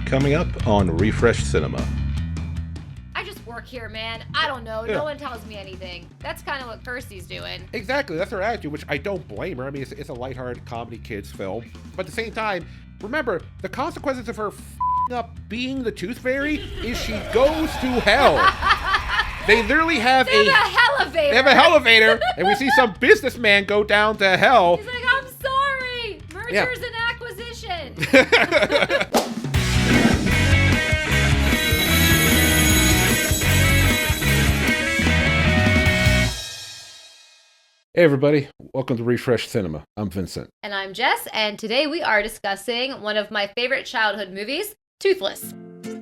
coming up on Refresh Cinema. I just work here, man. I don't know. Yeah. No one tells me anything. That's kind of what Kirsty's doing. Exactly, that's her attitude, which I don't blame her. I mean, it's a lighthearted comedy kids film. But at the same time, remember, the consequences of her f***ing up being the Tooth Fairy is she goes to hell. They literally have They have a elevator, and we see some businessman go down to hell. He's like, I'm sorry. Mergers and acquisition. Hey everybody, welcome to Refresh Cinema. I'm Vincent. And I'm Jess, and today we are discussing one of my favorite childhood movies, Toothless.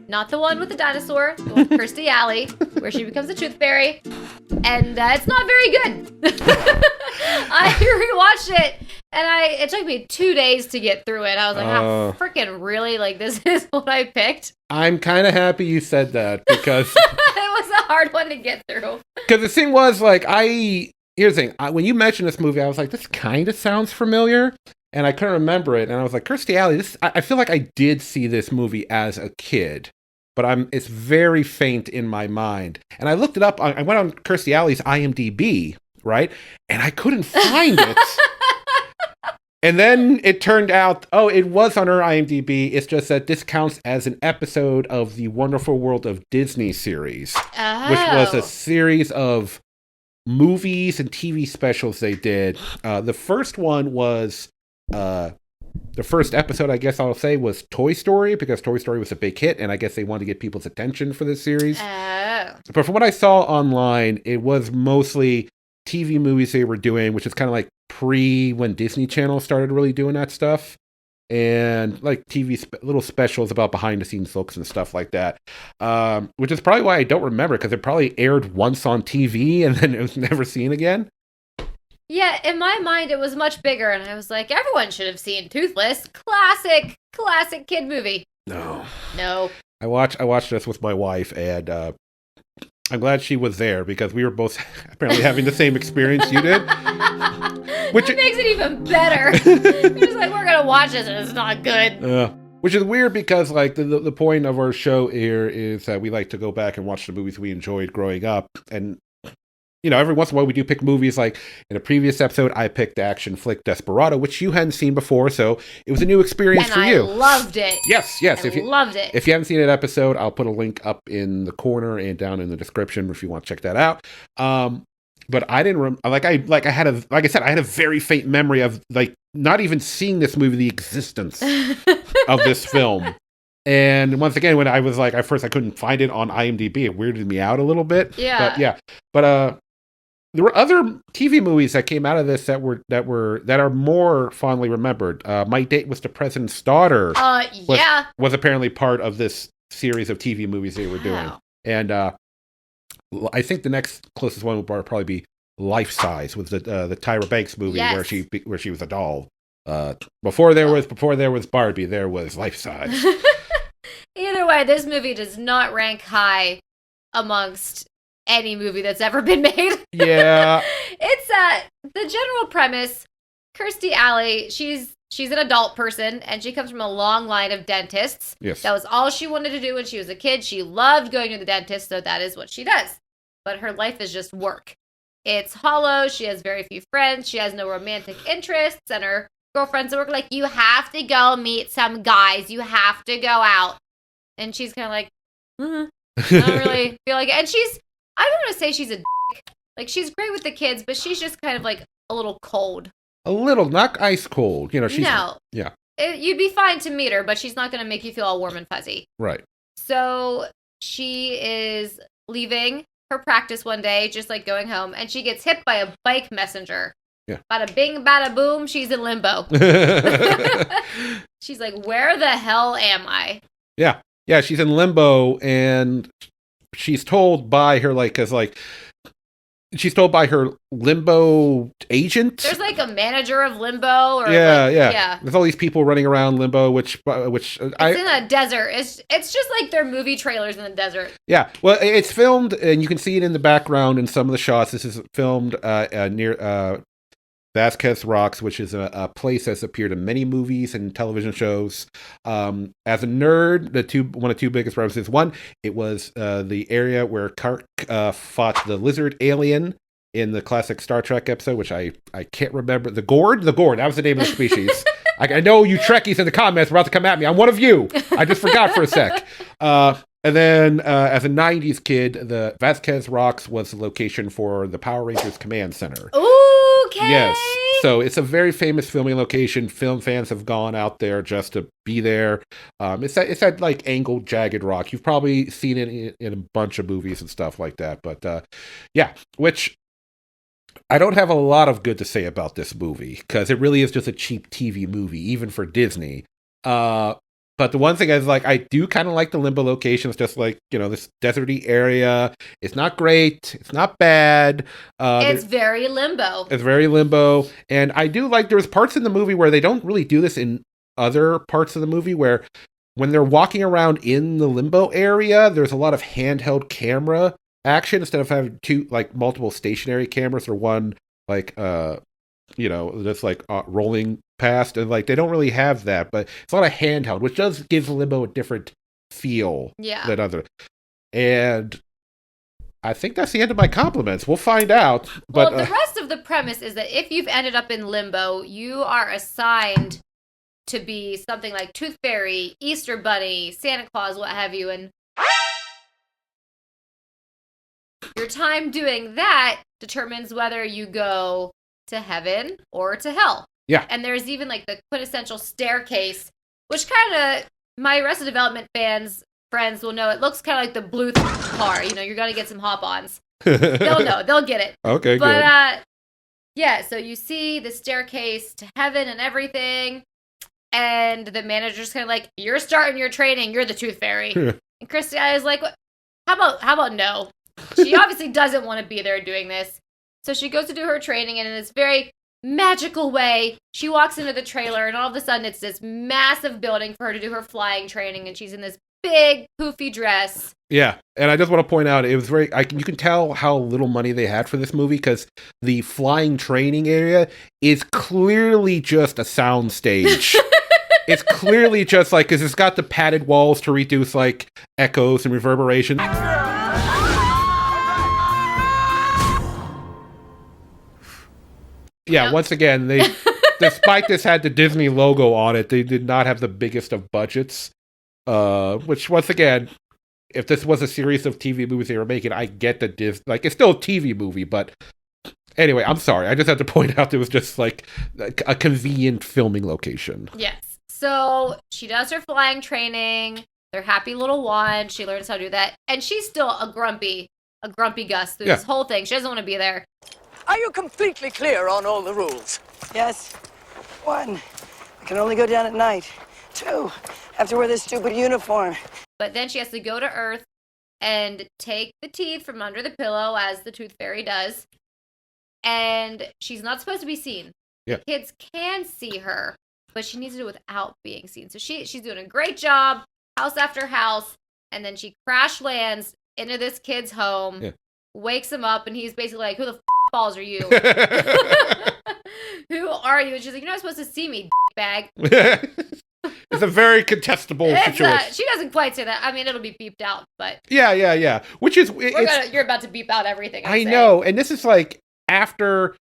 Not the one with the dinosaur, the one with Kirstie Alley, where she becomes a tooth fairy. And it's not very good. I rewatched it, and it took me 2 days to get through it. I was like, freaking really? Like, this is what I picked? I'm kind of happy you said that, because... It was a hard one to get through. Because the thing was, like, here's the thing. When you mentioned this movie, I was like, this kind of sounds familiar. And I couldn't remember it. And I was like, Kirstie Alley, I feel like I did see this movie as a kid. But it's very faint in my mind. And I looked it up. I went on Kirstie Alley's IMDb, right? And I couldn't find it. And then it turned out, it was on her IMDb. It's just that this counts as an episode of the Wonderful World of Disney series. Oh. Which was a series of movies and TV specials they did. The first one was... the first episode, I guess I'll say, was Toy Story, because Toy Story was a big hit, and I guess they wanted to get people's attention for this series. Oh. But from what I saw online, it was mostly TV movies they were doing, which is kind of like when Disney Channel started really doing that stuff. And like TV little specials about behind-the-scenes looks and stuff like that. Which is probably why I don't remember, because it probably aired once on TV, and then it was never seen again. Yeah, in my mind, it was much bigger, and I was like, everyone should have seen Toothless. Classic kid movie. No. I watched this with my wife, and I'm glad she was there, because we were both apparently having the same experience you did. Which makes it even better. You're just like, we're going to watch this, and it's not good. Which is weird, because like the point of our show here is that we like to go back and watch the movies we enjoyed growing up, and you know, every once in a while we do pick movies. Like in a previous episode, I picked the action flick Desperado, which you hadn't seen before, so it was a new experience for you. And I loved it. Yes. Loved it. If you haven't seen that episode, I'll put a link up in the corner and down in the description if you want to check that out. But I didn't I had a very faint memory of like not even seeing this movie, the existence of this film. And once again, when I was like, at first I couldn't find it on IMDb, it weirded me out a little bit. Yeah. But there were other TV movies that came out of this that are more fondly remembered. My Date with the President's Daughter. Was apparently part of this series of TV movies they were doing. And I think the next closest one would probably be Life Size, with the Tyra Banks movie where she was a doll. Before there was Barbie, there was Life Size. Either way, this movie does not rank high amongst any movie that's ever been made. Yeah. It's the general premise. Kirstie Alley, she's an adult person, and she comes from a long line of dentists. Yes. That was all she wanted to do when she was a kid. She loved going to the dentist, so that is what she does. But her life is just work. It's hollow. She has very few friends. She has no romantic interests, and her girlfriends at work are like, you have to go meet some guys. You have to go out. And she's kind of like, I don't really feel like it. And I don't want to say she's a dick. Like, she's great with the kids, but she's just kind of like a little cold. A little, not ice cold. You know, she's... No. Yeah. You'd be fine to meet her, but she's not going to make you feel all warm and fuzzy. Right. So she is leaving her practice one day, just like going home, and she gets hit by a bike messenger. Yeah. Bada bing, bada boom, she's in limbo. She's like, where the hell am I? Yeah. Yeah, she's in limbo, and she's told by her, she's told by her limbo agent. There's like a manager of limbo, or yeah. There's all these people running around limbo, which it's in a desert. It's just like their movie trailers in the desert. Yeah, well, it's filmed, and you can see it in the background in some of the shots. This is filmed near Vasquez Rocks, which is a place that's appeared in many movies and television shows. As a nerd, one of two biggest references. One, it was the area where Kirk fought the lizard alien in the classic Star Trek episode, which I can't remember. The Gord? The Gord. That was the name of the species. I know you Trekkies in the comments are about to come at me. I'm one of you. I just forgot for a sec. And then, as a 90s kid, the Vasquez Rocks was the location for the Power Rangers Command Center. Okay. Yes. So it's a very famous filming location. Film fans have gone out there just to be there. It's that like angled, jagged rock. You've probably seen it in a bunch of movies and stuff like that. But yeah, which I don't have a lot of good to say about this movie because it really is just a cheap TV movie, even for Disney. But the one thing is, like, I do kind of like the limbo locations, just like, this deserty area. It's not great. It's not bad. It's very limbo. It's very limbo. And I do like, there's parts in the movie where they don't really do this in other parts of the movie, where when they're walking around in the limbo area, there's a lot of handheld camera action instead of having multiple stationary cameras or one, that's rolling past, and they don't really have that, but it's a lot of handheld, which does give limbo a different feel than other. And I think that's the end of my compliments. We'll find out. But the rest of the premise is that if you've ended up in limbo, you are assigned to be something like Tooth Fairy, Easter Bunny, Santa Claus, what have you, and your time doing that determines whether you go to heaven or to hell. Yeah. And there's even the quintessential staircase, which kind of, my Arrested Development friends will know, it looks kind of like the Bluth car. You're going to get some hop-ons. They'll know. They'll get it. Okay, but, good. Yeah, so you see the staircase to heaven and everything, and the manager's kind of like, you're starting your training. You're the Tooth Fairy. And Christiana is like, how about no? She obviously doesn't want to be there doing this. So she goes to do her training, and in this very magical way, she walks into the trailer, and all of a sudden it's this massive building for her to do her flying training, and she's in this big poofy dress. Yeah, and I just want to point out, it was very, you can tell how little money they had for this movie, because the flying training area is clearly just a sound stage. It's clearly just because it's got the padded walls to reduce echoes and reverberation. Yeah, once again, they, despite this had the Disney logo on it, they did not have the biggest of budgets. Which, once again, if this was a series of TV movies they were making, I get the Disney, it's still a TV movie, but anyway, I'm sorry. I just had to point out it was just a convenient filming location. Yes. So she does her flying training, their happy little wand. She learns how to do that, and she's still a grumpy Gus through this whole thing. She doesn't want to be there. Are you completely clear on all the rules? Yes. 1, I can only go down at night. 2, I have to wear this stupid uniform. But then she has to go to Earth and take the teeth from under the pillow, as the Tooth Fairy does. And she's not supposed to be seen. Yeah. Kids can see her, but she needs to do it without being seen. So she's doing a great job, house after house, and then she crash lands into this kid's home, wakes him up, and he's basically like, who the balls are you? Who are you? And she's like, you're not supposed to see me, bag. It's a very contestable situation. She doesn't quite say that. I mean, it'll be beeped out, but yeah. Which is you're about to beep out everything. I know, and this is after.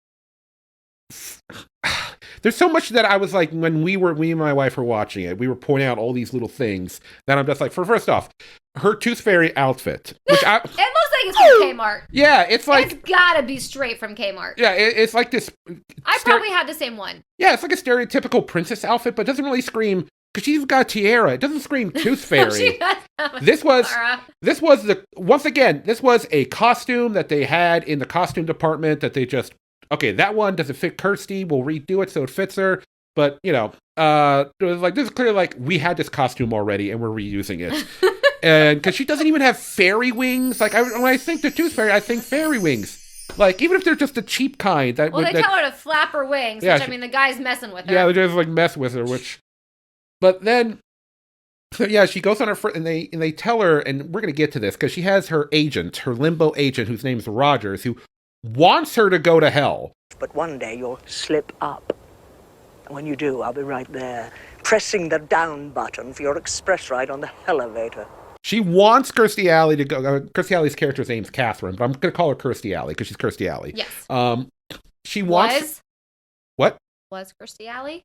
There's so much that I was when me and my wife were watching it, we were pointing out all these little things that I'm just first off, her Tooth Fairy outfit, which it looks like it's from Kmart. Yeah, it's it's gotta be straight from Kmart. Yeah, it's this. I probably had the same one. Yeah, it's like a stereotypical princess outfit, but it doesn't really scream, because she's got a tiara. It doesn't scream Tooth Fairy. This was a costume that they had in the costume department that they just, okay, that one doesn't fit Kirsty, we'll redo it so it fits her. But, it was this is clearly we had this costume already and we're reusing it. And because she doesn't even have fairy wings. When I think the Tooth Fairy, I think fairy wings. Even if they're just the cheap kind. They tell her to flap her wings, which, the guy's messing with her. Yeah, they just, mess with her, But then, she goes on her and they tell her, and we're going to get to this, because she has her agent, her limbo agent, whose name's Rogers, who wants her to go to hell. But one day you'll slip up. And when you do, I'll be right there, pressing the down button for your express ride on the elevator. She wants Kirstie Alley to go. Kirstie Alley's character's name's Catherine, but I'm going to call her Kirstie Alley because she's Kirstie Alley. Yes. She wants... What? Was Kirstie Alley?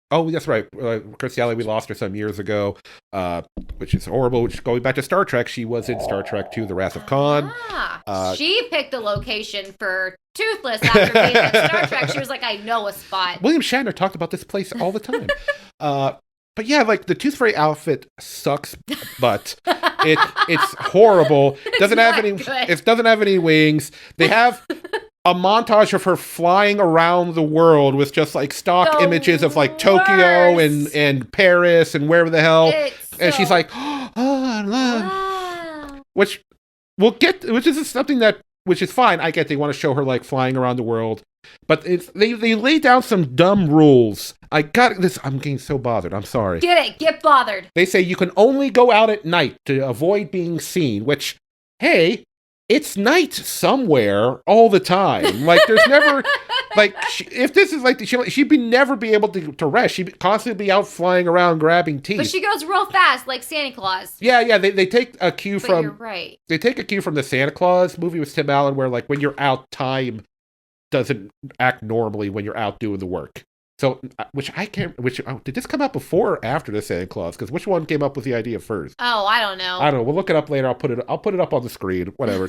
Oh, that's right. Kirstie Alley, we lost her some years ago, which is horrible. Which, going back to Star Trek, she was in Star Trek II, The Wrath of Khan. She picked the location for Toothless after being in Star Trek. She was like, I know a spot. William Shatner talked about this place all the time. But yeah, like the Tooth Fairy outfit sucks, but it's horrible. Doesn't have any. It doesn't have any wings. They have a montage of her flying around the world with just like stock images of like Tokyo and Paris and wherever the hell. And she's like, which we'll get, which is something that, which is fine. I get they want to show her like flying around the world, but they lay down some dumb rules. I got this. I'm getting so bothered. I'm sorry. Get bothered. They say you can only go out at night to avoid being seen, which, hey, it's night somewhere all the time. Like, there's never, like, if this is like, she'd never be able to rest. She'd constantly be out flying around grabbing teeth. But she goes real fast, like Santa Claus. Yeah, they take a cue from, you're right. They take a cue from the Santa Claus movie with Tim Allen, where, like, when you're out, time doesn't act normally when you're out doing the work. So, did this come out before or after the Santa Claus? Because which one came up with the idea first? Oh, I don't know. We'll look it up later. I'll put it up on the screen, whatever.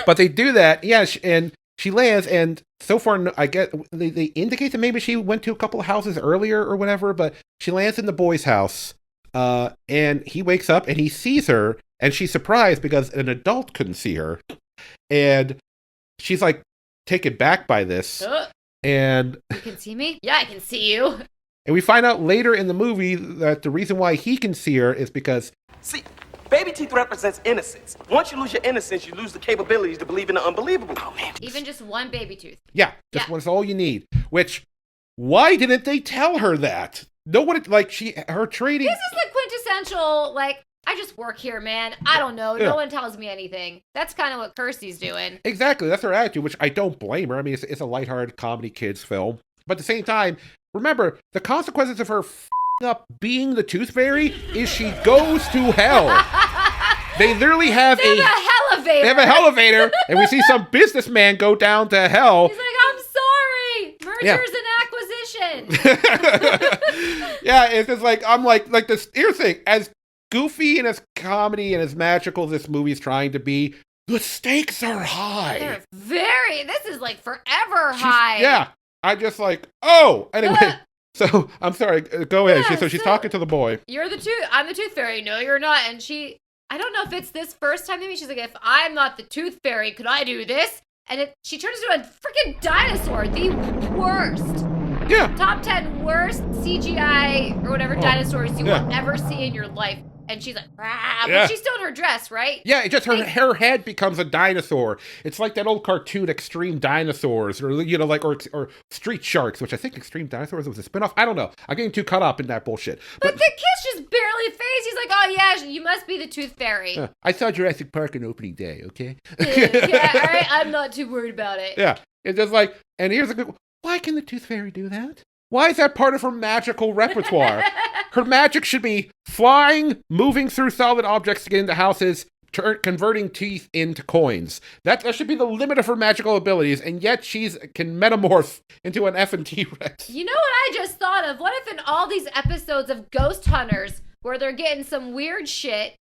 But they do that, yeah, and she lands, and so far, I get, they indicate that maybe she went to a couple of houses earlier or whatever, but she lands in the boy's house, and he wakes up, and he sees her, and she's surprised because an adult couldn't see her, and she's, like, taken back by this. And you can see me? Yeah, I can see you. And we find out later in the movie that the reason why he can see her is because... See, baby teeth represents innocence. Once you lose your innocence, you lose the capabilities to believe in the unbelievable. Oh, man. Even just one baby tooth. Yeah, just one's all you need. Which, why didn't they tell her that? No one, like, her training... This is the quintessential, like, I just work here, man. I don't know. Yeah. No one tells me anything. That's kind of what Kirstie's doing. Exactly. That's her attitude, which I don't blame her. I mean, it's a lighthearted comedy kids film. But at the same time, remember, the consequences of her up being the Tooth Fairy is she goes to hell. They literally have a hellavator. They have a hellavator, and we see some businessman go down to hell. He's like, I'm sorry. Mergers and acquisitions. Yeah, it's just like, I'm like this. Here's the thing, as goofy and as comedy and as magical as this movie is trying to be, the stakes are high. This is like forever high. Yeah. I just like, anyway. So, I'm sorry, go ahead. Yeah, she's talking to the boy. I'm the Tooth Fairy. No, you're not. And I don't know if it's this first time, maybe she's like, if I'm not the Tooth Fairy, could I do this? And she turns into a freaking dinosaur. The worst. Yeah. Top 10 worst CGI or whatever dinosaurs you will ever see in your life. And she's like, but she's still in her dress, right? Yeah, it just her head becomes a dinosaur. It's like that old cartoon Extreme Dinosaurs, or like or Street Sharks, which I think Extreme Dinosaurs was a spinoff. I don't know. I'm getting too caught up in that bullshit. But the kid's just barely phased. He's like, oh yeah, you must be the Tooth Fairy. I saw Jurassic Park on opening day. Okay. Yeah, all right. I'm not too worried about it. Yeah, it's just like, and here's a good. Why can the Tooth Fairy do that? Why is that part of her magical repertoire? Her magic should be flying, moving through solid objects to get into houses, converting teeth into coins. That should be the limit of her magical abilities, and yet can metamorph into an effing T-Rex. You know what I just thought of? What if in all these episodes of Ghost Hunters, where they're getting some weird shit,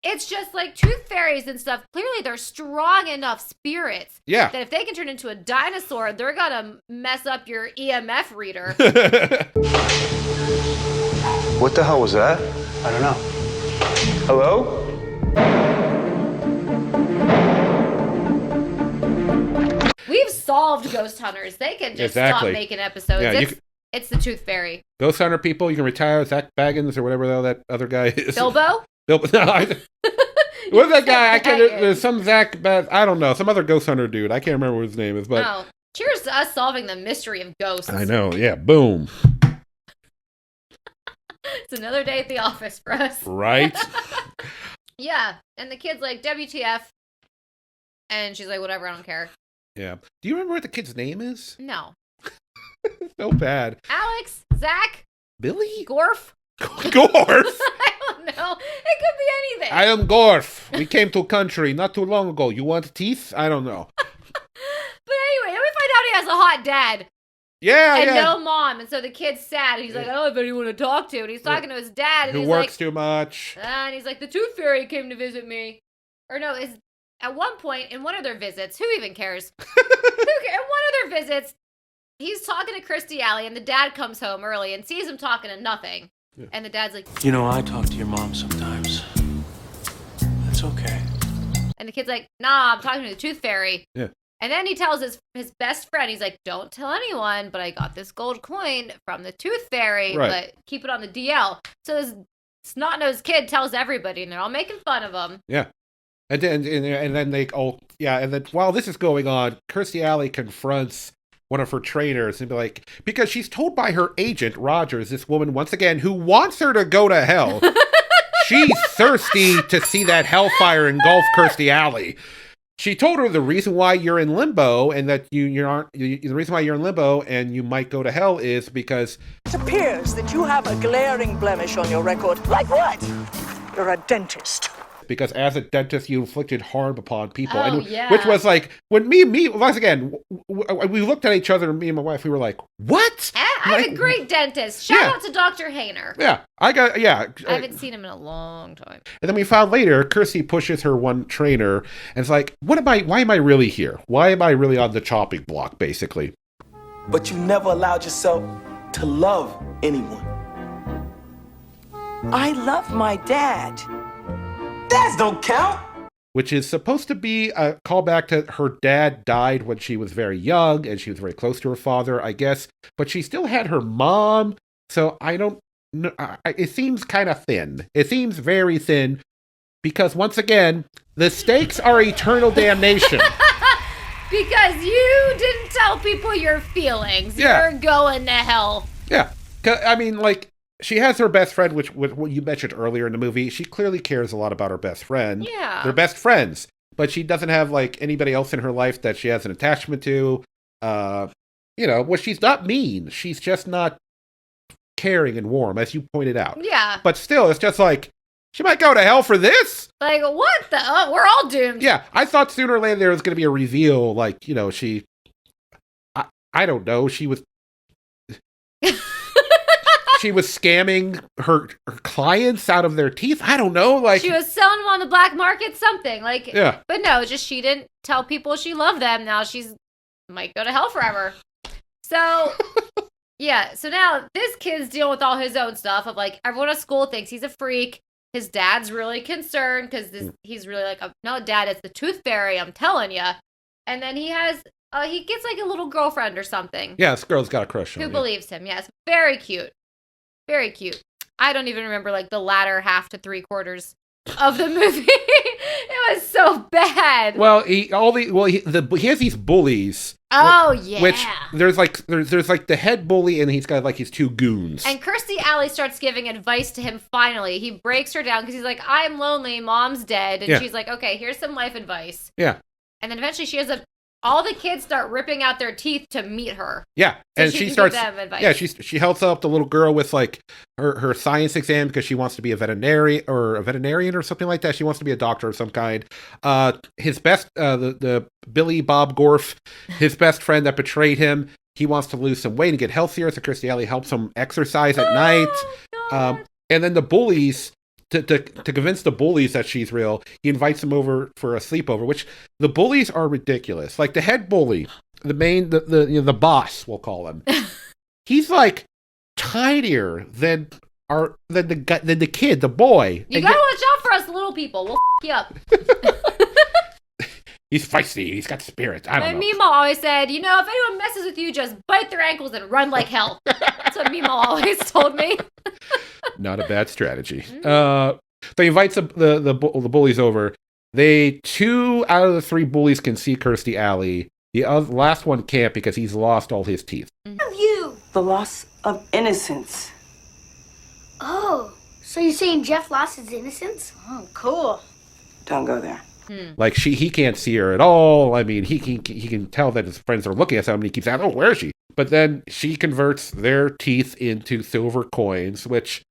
it's just like tooth fairies and stuff. Clearly, they're strong enough spirits that if they can turn into a dinosaur, they're gonna mess up your EMF reader. What the hell was that? I don't know. Hello? We've solved Ghost Hunters. They can just stop making episodes. Yeah, it's the Tooth Fairy. Ghost Hunter people, you can retire Zach Baggins or whatever the hell that other guy is. Bilbo? What's that guy? There's some Zach, I don't know, some other Ghost Hunter dude. I can't remember what his name is, but cheers to us solving the mystery of ghosts. I know, yeah, boom. It's another day at the office for us, right? Yeah, and the kid's like, WTF? And she's like, whatever, I don't care. Yeah. Do you remember what the kid's name is? No. So bad. Alex? Zach? Billy? Gorf? Gorf? I don't know. It could be anything. I am Gorf. We came to a country not too long ago. You want teeth? I don't know. But anyway, then we find out he has a hot dad. Yeah, And yeah. no mom. And so the kid's sad. And he's like, I don't have anyone to talk to. And he's talking to his dad. And Who he's works like, too much. and he's like, the Tooth Fairy came to visit me. Or no, at one point in one of their visits, who even cares? In one of their visits, he's talking to Kirstie Alley, and the dad comes home early and sees him talking to nothing. Yeah. And the dad's like, You know, I talk to your mom sometimes. That's okay. And the kid's like, nah, I'm talking to the Tooth Fairy. Yeah. And then he tells his best friend, he's like, don't tell anyone, but I got this gold coin from the Tooth Fairy, but keep it on the DL. So this snot-nosed kid tells everybody, and they're all making fun of him. Yeah. And then they and then while this is going on, Kirstie Alley confronts one of her trainers and be like, because she's told by her agent, Rogers, this woman, once again, who wants her to go to hell. She's thirsty to see that hellfire engulf Kirstie Alley. She told her the reason why you're in limbo and that the reason why you're in limbo and you might go to hell is because It appears that you have a glaring blemish on your record. Like what? You're a dentist. because as a dentist, you inflicted harm upon people. Oh, and yeah. Which was like, when me once again, we looked at each other, me and my wife, we were like, what? I have a great dentist. Shout out to Dr. Hayner. Yeah, I haven't seen him in a long time. And then we found later, Kirstie pushes her one trainer, and it's like, why am I really here? Why am I really on the chopping block, basically? But you never allowed yourself to love anyone. I love my dad. Dads don't count. Which is supposed to be a callback to her dad died when she was very young, and she was very close to her father, I guess. But she still had her mom, so I don't know. It seems kind of thin. It seems very thin, because once again, the stakes are eternal damnation. Because you didn't tell people your feelings. Yeah. You're going to hell. Yeah. I mean, like, she has her best friend, which what you mentioned earlier in the movie. She clearly cares a lot about her best friend. Yeah. They're best friends. But she doesn't have, like, anybody else in her life that she has an attachment to. Well, she's not mean. She's just not caring and warm, as you pointed out. Yeah. But still, it's just like, she might go to hell for this? Like, what the? We're all doomed. Yeah, I thought sooner or later there was going to be a reveal, like, she... I don't know, she was... She was scamming her clients out of their teeth. I don't know, like... She was selling them on the black market, something. Like, yeah. But no, just she didn't tell people she loved them. Now she's might go to hell forever. So... Yeah, so now this kid's dealing with all his own stuff of, like, everyone at school thinks he's a freak. His dad's really concerned because he's really like, no, Dad, it's the Tooth Fairy, I'm telling you. And then he gets, like, a little girlfriend or something. Yeah, this girl's got a crush on him. Who believes him, yes. Very cute. Very cute. I don't even remember, like, the latter half to 3/4 of the movie. It was so bad. Well, he has these bullies. Oh, yeah. Which there's like the head bully, and he's got like his two goons. And Kirstie Alley starts giving advice to him finally. He breaks her down because he's like, I'm lonely, Mom's dead. And she's like, okay, here's some life advice. Yeah. And then eventually all the kids start ripping out their teeth to meet her. Yeah. So and she starts, give them advice. yeah, she helps out the little girl with like her science exam because she wants to be a veterinarian or something like that. She wants to be a doctor of some kind. His best, the Billy Bob Gorf, his best friend that betrayed him, he wants to lose some weight and get healthier. So Kirstie Alley helps him exercise at night. And then the bullies, to convince the bullies that she's real, he invites them over for a sleepover, which the bullies are ridiculous. Like the head bully, the boss, we'll call him. He's like tinier than the kid, the boy. You gotta watch out for us little people. We'll you up. He's feisty. He's got spirit. I don't know. My Mima always said, if anyone messes with you, just bite their ankles and run like hell. That's what Mima always told me. Not a bad strategy. So he invites the bullies over. 2 out of the 3 bullies can see Kirstie Alley. The last one can't because he's lost all his teeth. You. The loss of innocence. Oh, so you're saying Jeff lost his innocence? Oh, cool. Don't go there. Like he can't see her at all. I mean, he can tell that his friends are looking at something. He keeps asking, "Oh, where is she?" But then she converts their teeth into silver coins, which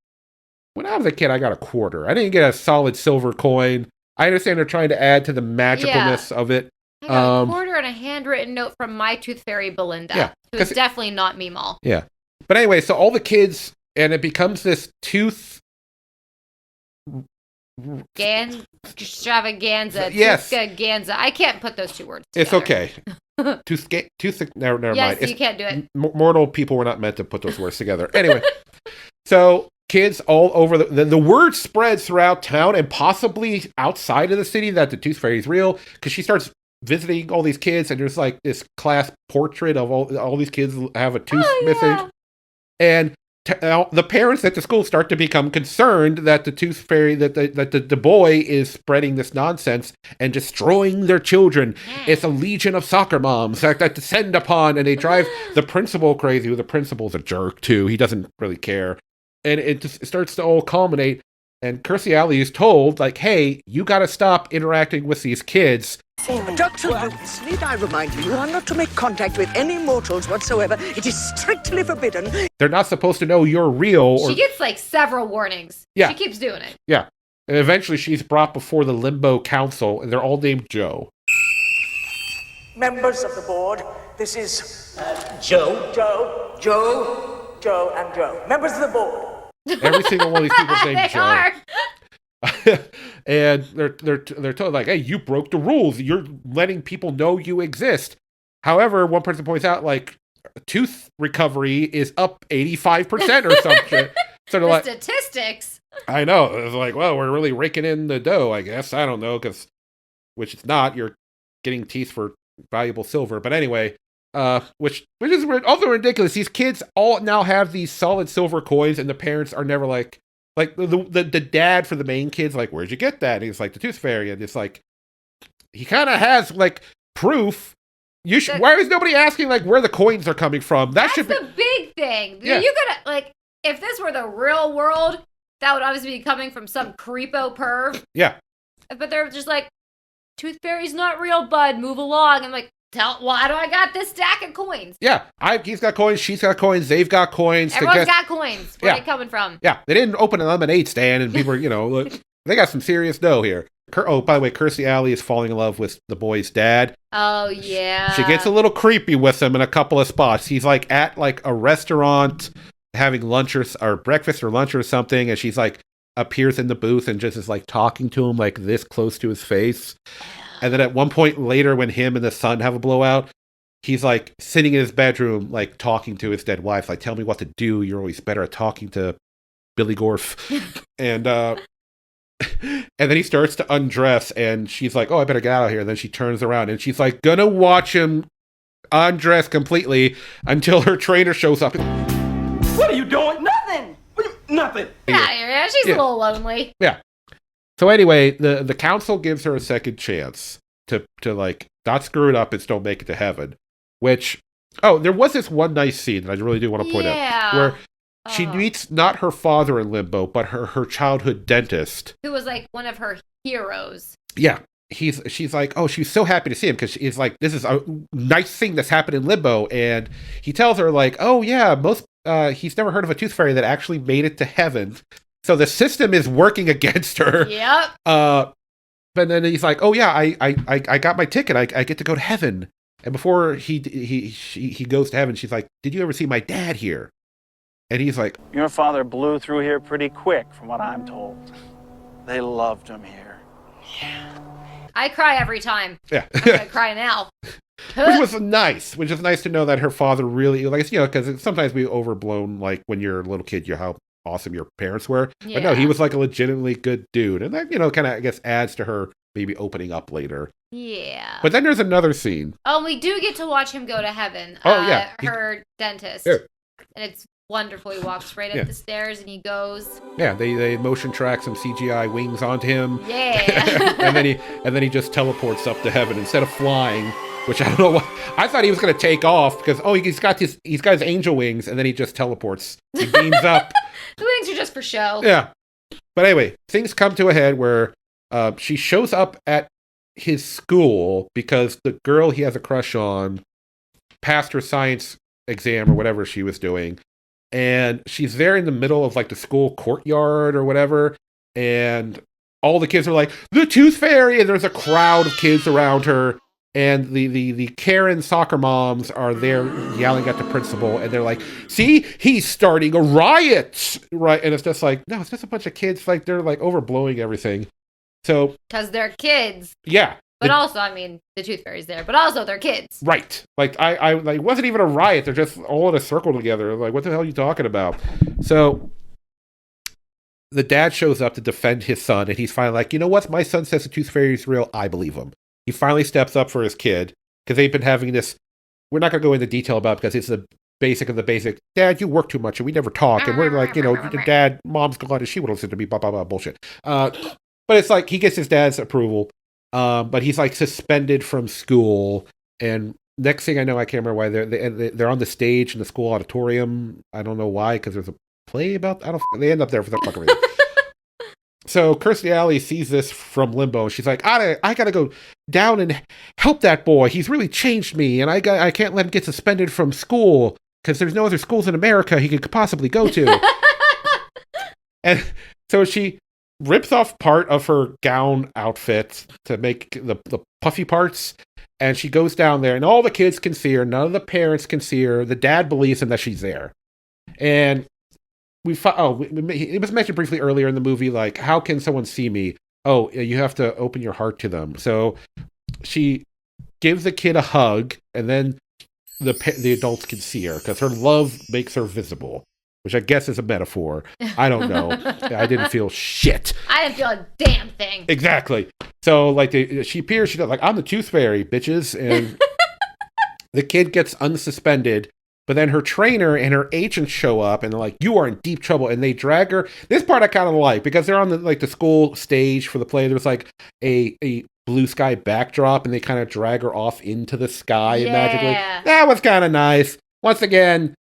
when I was a kid, I got a quarter. I didn't get a solid silver coin. I understand they're trying to add to the magicalness of it. I got a quarter and a handwritten note from my tooth fairy Belinda, who is definitely not Meemaw. Yeah. But anyway, so all the kids, and it becomes this tooth... Extravaganza. Yes. Ganza. I can't put those two words together. It's okay. Never mind. Yes, you can't do it. Mortal people were not meant to put those words together. Anyway, so kids all over the word spreads throughout town and possibly outside of the city that the Tooth Fairy is real, because she starts visiting all these kids, and there's like this class portrait of all these kids have a tooth missing. And the parents at the school start to become concerned that the Tooth Fairy, that the boy is spreading this nonsense and destroying their children. It's a legion of soccer moms that descend upon, and they drive the principal crazy. The principal's a jerk too. He doesn't really care. And it just starts to all culminate. And Kirstie Alley is told, like, hey, you got to stop interacting with these kids. Dr. Lewis, need I remind you, you are not to make contact with any mortals whatsoever. It is strictly forbidden. They're not supposed to know you're real. She gets like several warnings. Yeah. She keeps doing it. Yeah. And eventually she's brought before the Limbo Council, and they're all named Joe. Members of the board, this is Joe, and Joe. Members of the board. Every single one of these people's named They Joe. are. And they're told, like, hey, you broke the rules. You're letting people know you exist. However, one person points out, like, tooth recovery is up 85% or something. So they're like, statistics. I know. It's like, well, we're really raking in the dough, I guess. I don't know, which it's not. You're getting teeth for valuable silver. But anyway, which is also ridiculous. These kids all now have these solid silver coins, and the parents are never like the dad for the main kid's like, where'd you get that? And he's like, the Tooth Fairy. And it's like, he kind of has like proof. Why is nobody asking like where the coins are coming from? That's the big thing. Yeah. You gotta, like, if this were the real world, that would obviously be coming from some creepo perv. Yeah. But they're just like, Tooth Fairy's not real, bud. Move along. I'm like, why do I got this stack of coins? Yeah, he's got coins, she's got coins, they've got coins. Everyone's got coins. Where are they coming from? Yeah, they didn't open a lemonade stand, and people are, look, they got some serious dough here. Oh, by the way, Kirstie Alley is falling in love with the boy's dad. Oh, yeah. She gets a little creepy with him in a couple of spots. He's like at like a restaurant having lunch or breakfast or lunch or something, and she's like appears in the booth and just is like talking to him like this close to his face. And then at one point later, when him and the son have a blowout, he's like sitting in his bedroom, like talking to his dead wife, like, tell me what to do. You're always better at talking to Billy Gorf. And then he starts to undress, and she's like, oh, I better get out of here. And then she turns around, and she's like, gonna watch him undress completely until her trainer shows up. What are you doing? Nothing. Nothing. Yeah, she's a little lonely. Yeah. So anyway, the council gives her a second chance to like not screw it up and still make it to heaven. Which, there was this one nice scene that I really do want to point out where she meets not her father in limbo, but her childhood dentist, who was like one of her heroes. Yeah, she's like, oh, she's so happy to see him because she's like, this is a nice thing that's happened in limbo, and he tells her like, oh yeah, he's never heard of a tooth fairy that actually made it to heaven. So the system is working against her. Yep. But then he's like, "Oh yeah, I got my ticket. I get to go to heaven." And before he goes to heaven, she's like, "Did you ever see my dad here?" And he's like, Your father blew through here pretty quick, from what I'm told. They loved him here. I cry every time. Yeah. I'm gonna cry now. Which is nice to know that her father really, like, because sometimes we overblown, like when you're a little kid, how awesome your parents were. Yeah. But no, he was like a legitimately good dude. And that, kind of, I guess, adds to her maybe opening up later. Yeah. But then there's another scene. Oh, we do get to watch him go to heaven. Oh, yeah. Her dentist. Yeah. And it's wonderful. He walks right up the stairs and he goes. Yeah, they motion track some CGI wings onto him. Yeah. and then he just teleports up to heaven instead of flying. Which I don't know what I thought he was going to take off because he's got his angel wings, and then he just teleports. He beams up. The wings are just for show. Yeah, but anyway, things come to a head where she shows up at his school because the girl he has a crush on passed her science exam or whatever she was doing. And she's there in the middle of like the school courtyard or whatever. And all the kids are like, the Tooth Fairy! And there's a crowd of kids around her. And the Karen soccer moms are there yelling at the principal. And they're like, see, he's starting a riot! Right? And it's just like, no, it's just a bunch of kids. Like, they're like overblowing everything. So. Because they're kids. Yeah. But also, I mean, the Tooth Fairy's there, but also they're kids. Right. Like, I like, it wasn't even a riot. They're just all in a circle together. Like, what the hell are you talking about? So, the dad shows up to defend his son, and he's finally like, you know what? My son says the Tooth Fairy is real. I believe him. He finally steps up for his kid, because they've been having this, we're not going to go into detail about it, because it's the basic of the basic. Dad, you work too much, and we never talk. And we're like, Dad, Mom's gone, and she would listen to me, blah, blah, blah, bullshit. But it's like, he gets his dad's approval. But he's like suspended from school, and next thing I know, I can't remember why they're on the stage in the school auditorium. I don't know why, because there's a play about. They end up there for the fucking reason. So Kirstie Alley sees this from limbo, and she's like, I gotta go down and help that boy. He's really changed me, and I can't let him get suspended from school because there's no other schools in America he could possibly go to. And so she rips off part of her gown outfit to make the puffy parts, and she goes down there, and all the kids can see her. None of the parents can see her. The dad believes him that she's there. And it was mentioned briefly earlier in the movie, like, how can someone see me? Oh, you have to open your heart to them. So she gives the kid a hug, and then the adults can see her because her love makes her visible. Which I guess is a metaphor. I don't know. I didn't feel shit. I didn't feel a damn thing. Exactly. So, like, she appears, she does, like, I'm the Tooth Fairy, bitches. And the kid gets unsuspended. But then her trainer and her agents show up, and they're like, you are in deep trouble. And they drag her. This part I kind of like, because they're on the school stage for the play. There's, like, a blue sky backdrop, and they kind of drag her off into the sky magically. That was kind of nice. Once again,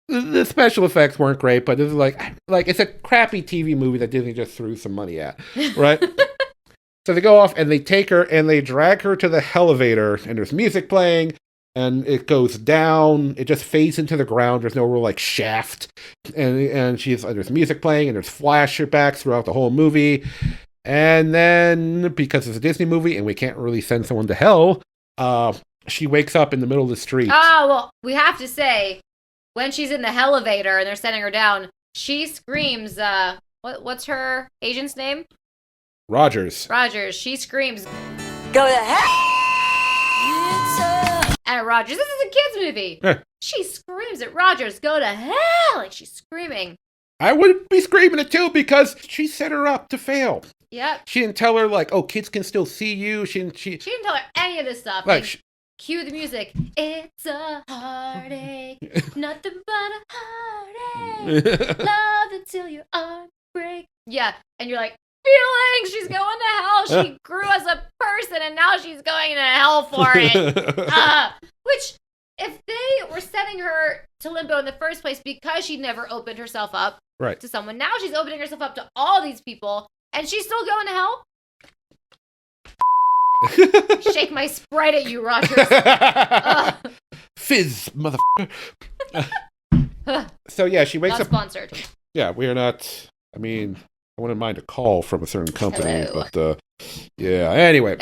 the special effects weren't great, but this is like it's a crappy TV movie that Disney just threw some money at, right? So they go off and they take her and they drag her to the elevator, and there's music playing, and it goes down. It just fades into the ground. There's no real like shaft, and there's music playing, and there's flashbacks throughout the whole movie. And then because it's a Disney movie and we can't really send someone to hell, she wakes up in the middle of the street. Oh well, we have to say, when she's in the elevator and they're sending her down, she screams, what's her agent's name? Rogers. She screams, Go to hell! at Rogers. This is a kid's movie. She screams at Rogers, go to hell! Like, she's screaming. I would be screaming it too, because she set her up to fail. Yep. She didn't tell her, like, oh, kids can still see you. She didn't tell her any of this stuff. Like, cue the music. It's a heartache, nothing but a heartache. Love until your arm break. Yeah, and you're like, feelings. She's going to hell. She grew as a person, and now she's going to hell for it. Which, if they were sending her to limbo in the first place because she never opened herself up to someone, now she's opening herself up to all these people, and she's still going to hell. Shake my Sprite at you, Rogers. Fizz, motherfucker. So yeah, she wakes not up. Sponsored. Yeah, we are not. I mean, I wouldn't mind a call from a certain company, but yeah. Anyway,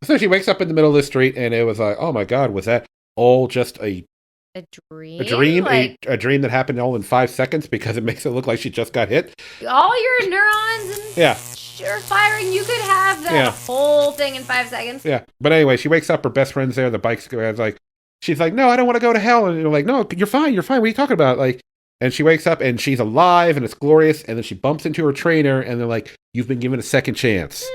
so she wakes up in the middle of the street, and it was like, oh my god, was that all just a dream? A dream, a dream that happened all in 5 seconds because it makes it look like she just got hit. All your neurons and sure firing, you could have that whole thing in 5 seconds. Yeah, but anyway, she wakes up. Her best friend's there. The bike's like, she's like, no, I don't want to go to hell. And you're like, no, you're fine. What are you talking about? Like, and she wakes up and she's alive and it's glorious. And then she bumps into her trainer and they're like, you've been given a second chance.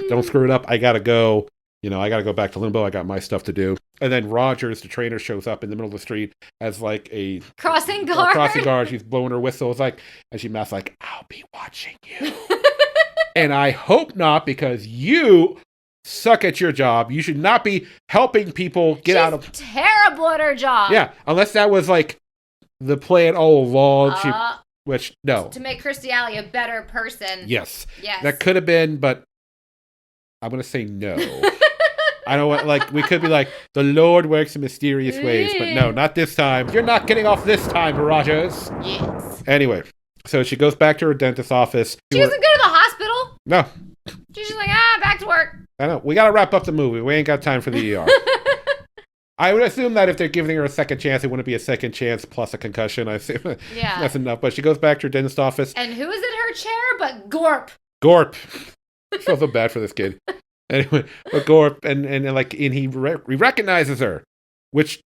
Don't screw it up. I gotta go. I gotta go back to limbo. I got my stuff to do. And then Rogers, the trainer, shows up in the middle of the street as like a crossing guard. She's blowing her whistle. It's like, and she mouths like, I'll be watching you. And I hope not, because you suck at your job. You should not be helping people get out of. Terrible at her job. Yeah, unless that was like the plan all along. Which no. To make Kirstie Alley a better person. Yes. That could have been, but I'm going to say no. I don't want, like, we could be like, the Lord works in mysterious ways, but no, not this time. You're not getting off this time, Rogers. Yes. Anyway, so she goes back to her dentist's office. She doesn't go to the hospital. No. She's just like, back to work. I know. We got to wrap up the movie. We ain't got time for the ER. I would assume that if they're giving her a second chance, it wouldn't be a second chance plus a concussion. I assume that's enough. But she goes back to her dentist's office. And who is in her chair but Gorp? Gorp. I feel so bad for this kid. Anyway, but Gorp, and he recognizes her, which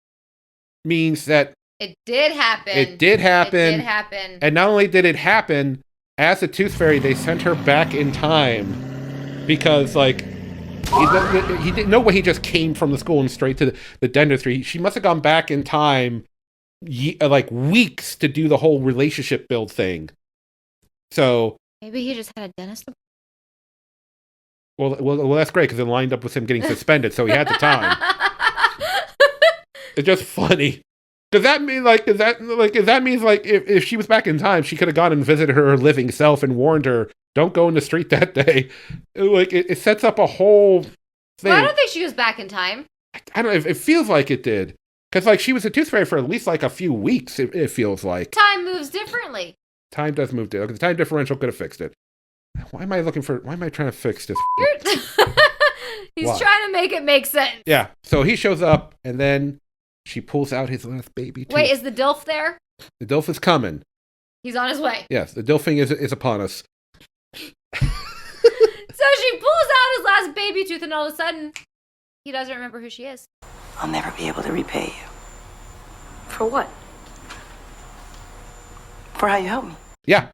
means that it did happen. It did happen. It did happen. And not only did it happen, as a Tooth Fairy, they sent her back in time because, like, he didn't know when he just came from the school and straight to the dentistry. She must have gone back in time, like, weeks to do the whole relationship build thing. So maybe he just had a dentist. Well, that's great because it lined up with him getting suspended, so he had the time. It's just funny. Does that mean if she was back in time, she could have gone and visited her living self and warned her, don't go in the street that day. Like, it sets up a whole thing. Well, I don't think she was back in time. I don't know. It feels like it did. Because, like, she was a Tooth Fairy for at least, like, a few weeks, it feels like. Time moves differently. Time does move differently. The time differential could have fixed it. Why am I trying to fix this? He's trying to make it make sense. Yeah. So he shows up, and then she pulls out his last baby tooth. Wait, is the Dilf there? The Dilf is coming. He's on his way. Yes, the Dilfing is upon us. So she pulls out his last baby tooth, and all of a sudden, he doesn't remember who she is. I'll never be able to repay you. For what? For how you helped me. Yeah,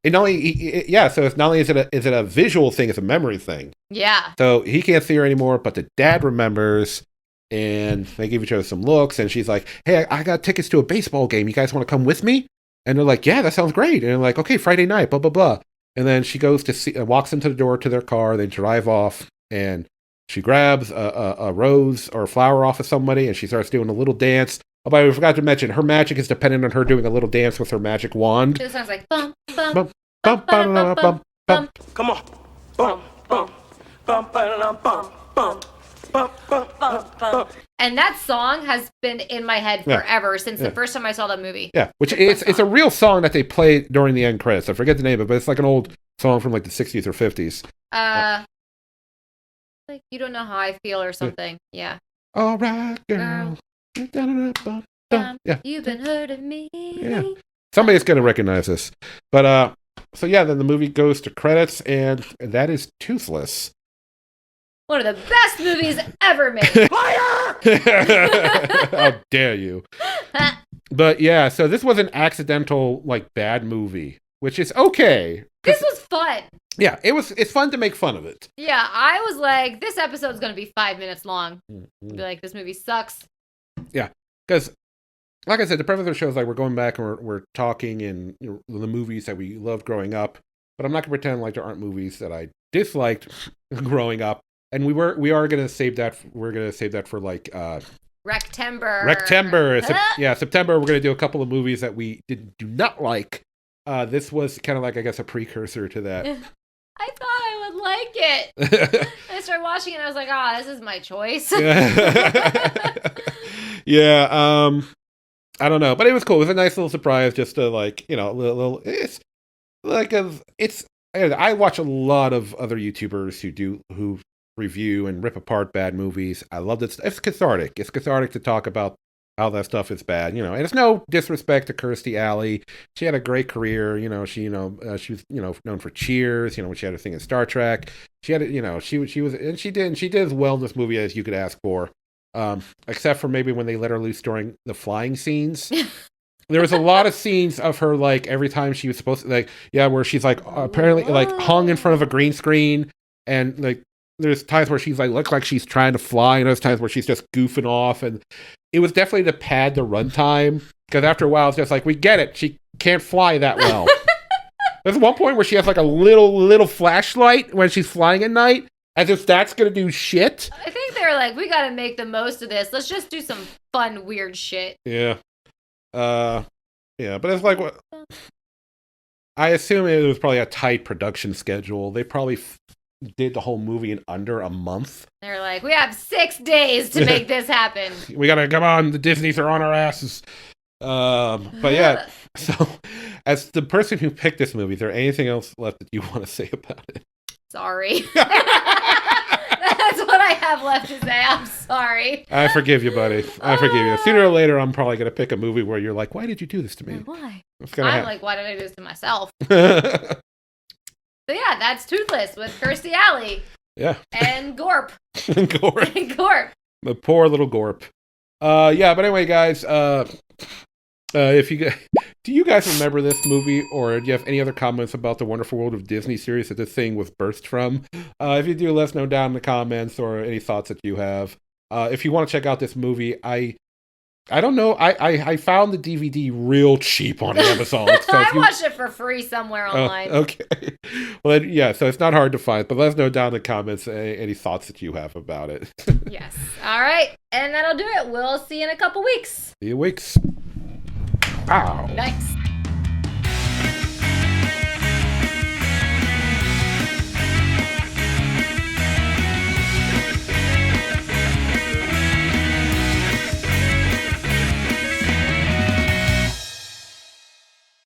so it's not only is it a visual thing, it's a memory thing. Yeah. So he can't see her anymore, but the dad remembers, and they give each other some looks, and she's like, hey, I got tickets to a baseball game. You guys want to come with me? And they're like, yeah, that sounds great. And they're like, okay, Friday night, blah, blah, blah. And then she goes to walks into the door to their car, they drive off, and she grabs a rose or a flower off of somebody, and she starts doing a little dance. Oh, but I forgot to mention, her magic is dependent on her doing a little dance with her magic wand. It sounds like bum, bum, Bum, bum, bum, bum, bum, bum. Come on. Bum, bum, bum, bum, bum, bum, bum, bum, bum. And that song has been in my head forever since the first time I saw that movie. Yeah, which it's a real song that they play during the end credits. I forget the name of it, but it's like an old song from like the 60s or 50s. Like You Don't Know How I Feel or something. Yeah. All right, girl. Yeah. You've been hurting me. Yeah. Somebody's going to recognize this. But, so yeah, then the movie goes to credits, and that is Toothless. One of the best movies ever made. How dare you? But yeah, so this was an accidental, like, bad movie, which is okay. This was fun. Yeah, it's fun to make fun of it. Yeah, I was like, this episode's going to be 5 minutes long. Be like, this movie sucks. Yeah, because, like I said, the premise of the show is like we're going back and we're talking and the movies that we loved growing up. But I'm not going to pretend like there aren't movies that I disliked growing up. And we are going to save that. We're going to save that for like Rectember. September. We're going to do a couple of movies that we do not like. This was kind of like, I guess, a precursor to that. I thought I would like it. I started watching it and I was like, this is my choice. Yeah, I don't know, but it was cool. It was a nice little surprise, just to like, little. It's like I watch a lot of other YouTubers who review and rip apart bad movies. I love it. It's cathartic. It's cathartic to talk about how that stuff is bad, and it's no disrespect to Kirstie Alley. She had a great career, she was, known for Cheers, when she had a thing in Star Trek. She had, she was, and she did as well in this movie as you could ask for, except for maybe when they let her loose during the flying scenes. There was a lot of scenes of her, like, every time she was supposed to, where she's, like, apparently, like, hung in front of a green screen, and, like, there's times where she's, like, looks like she's trying to fly, and there's times where she's just goofing off, and it was definitely to pad the runtime, because after a while, it's just like, we get it, she can't fly that well. There's one point where she has, like, a little flashlight when she's flying at night, as if that's gonna do shit. I think they were like, we gotta make the most of this. Let's just do some fun, weird shit. Yeah. Yeah, but it's like, what? I assume it was probably a tight production schedule. They probably did the whole movie in under a month. They're like, we have 6 days to make this happen. We gotta come on. The Disneys are on our asses. But yeah. So, as the person who picked this movie, is there anything else left that you want to say about it? Sorry. That's what I have left to say. I'm sorry. I forgive you, buddy. I forgive you. Sooner or later, I'm probably going to pick a movie where you're like, why did you do this to me? Why? I'm like, why did I do this to myself? So yeah, that's Toothless with Kirstie Alley. Yeah. And Gorp. Gorp. Gorp. The poor little Gorp. Yeah, but anyway, guys, if you do you guys remember this movie, or do you have any other comments about the Wonderful World of Disney series that this thing was birthed from? If you do, let us know down in the comments, or any thoughts that you have. If you want to check out this movie, I don't know. I found the DVD real cheap on Amazon. So I watched it for free somewhere online. Okay. Well, yeah, so it's not hard to find, but let us know down in the comments any thoughts that you have about it. Yes. All right. And that'll do it. We'll see you in a couple weeks. See you weeks. Ow. Nice.